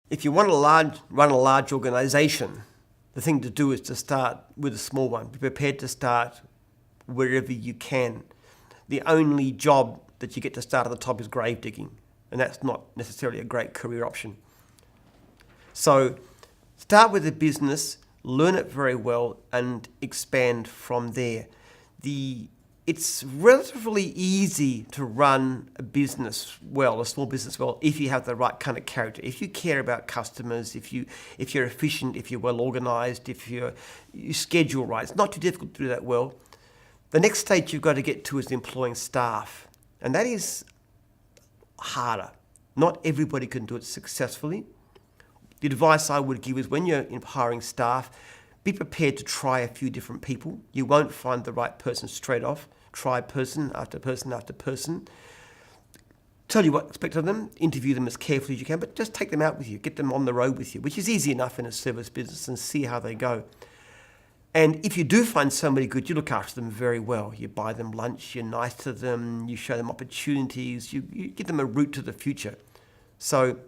If you want to run a large organization, the thing to do is to start with a small one. Be prepared to start wherever you can. The only job that you get to start at the top is grave digging, and that's not necessarily a great career option. So start with a business, learn it very well, and expand from there. It's relatively easy to run a business well, a small business well, if you have the right kind of character. If you care about customers, if you're efficient, if you're well organized, if you schedule right, it's not too difficult to do that well. The next stage you've got to get to is employing staff, and that is harder. Not everybody can do it successfully. The advice I would give is when you're hiring staff, be prepared to try a few different people. You won't find the right person straight off. Try person after person after person. Tell you what to expect of them. Interview them as carefully as you can, but just take them out with you. Get them on the road with you, which is easy enough in a service business, and see how they go. And if you do find somebody good, you look after them very well. You buy them lunch, you're nice to them, you show them opportunities, you give them a route to the future. So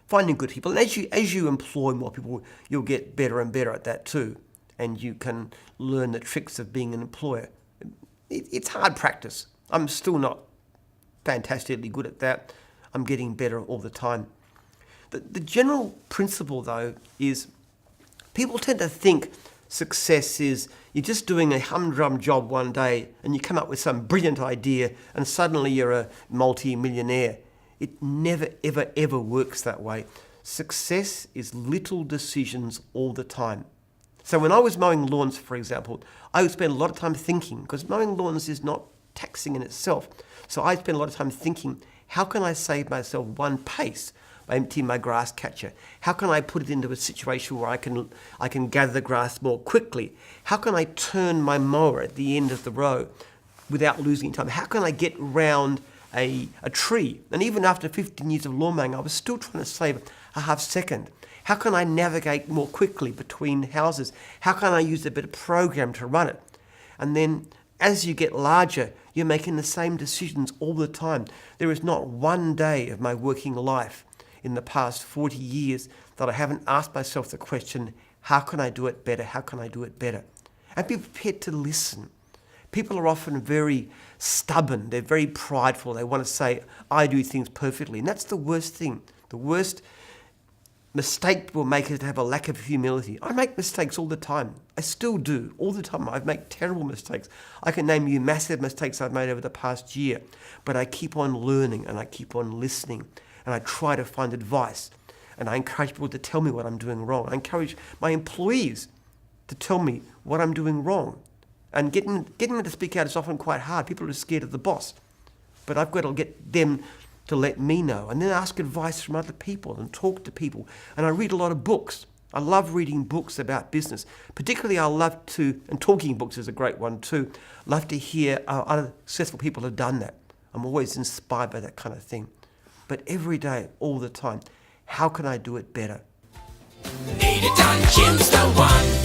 finding good people. And as you employ more people, you'll get better and better at that too. And you can learn the tricks of being an employer. It's hard practice. I'm still not fantastically good at that. I'm getting better all the time. The general principle, though, is people tend to think success is you're just doing a humdrum job one day and you come up with some brilliant idea and suddenly you're a multi-millionaire. It never, ever, ever works that way. Success is little decisions all the time. So when I was mowing lawns, for example, I would spend a lot of time thinking, because mowing lawns is not taxing in itself. So I spend a lot of time thinking, how can I save myself one pace by emptying my grass catcher? How can I put it into a situation where I can gather the grass more quickly? How can I turn my mower at the end of the row without losing time? How can I get round a tree? And even after 15 years of lawn mowing, I was still trying to save a half second. How can I navigate more quickly between houses? How can I use a better program to run it? And then as you get larger, you're making the same decisions all the time. There is not one day of my working life in the past 40 years that I haven't asked myself the question, how can I do it better? How can I do it better? And be prepared to listen. People are often very stubborn. They're very prideful. They want to say, I do things perfectly. And that's the worst thing. The worst mistake people make is to have a lack of humility. I make mistakes all the time. I still do, all the time. I make terrible mistakes. I can name you massive mistakes I've made over the past year, but I keep on learning and I keep on listening and I try to find advice and I encourage people to tell me what I'm doing wrong. I encourage my employees to tell me what I'm doing wrong. And getting them to speak out is often quite hard. People are scared of the boss, but I've got to get them to let me know, and then ask advice from other people and talk to people. And I read a lot of books. I love reading books about business. Particularly I love to, and talking books is a great one too, love to hear how other successful people have done that. I'm always inspired by that kind of thing. But every day, all the time, how can I do it better? Need it done, Jim's the one.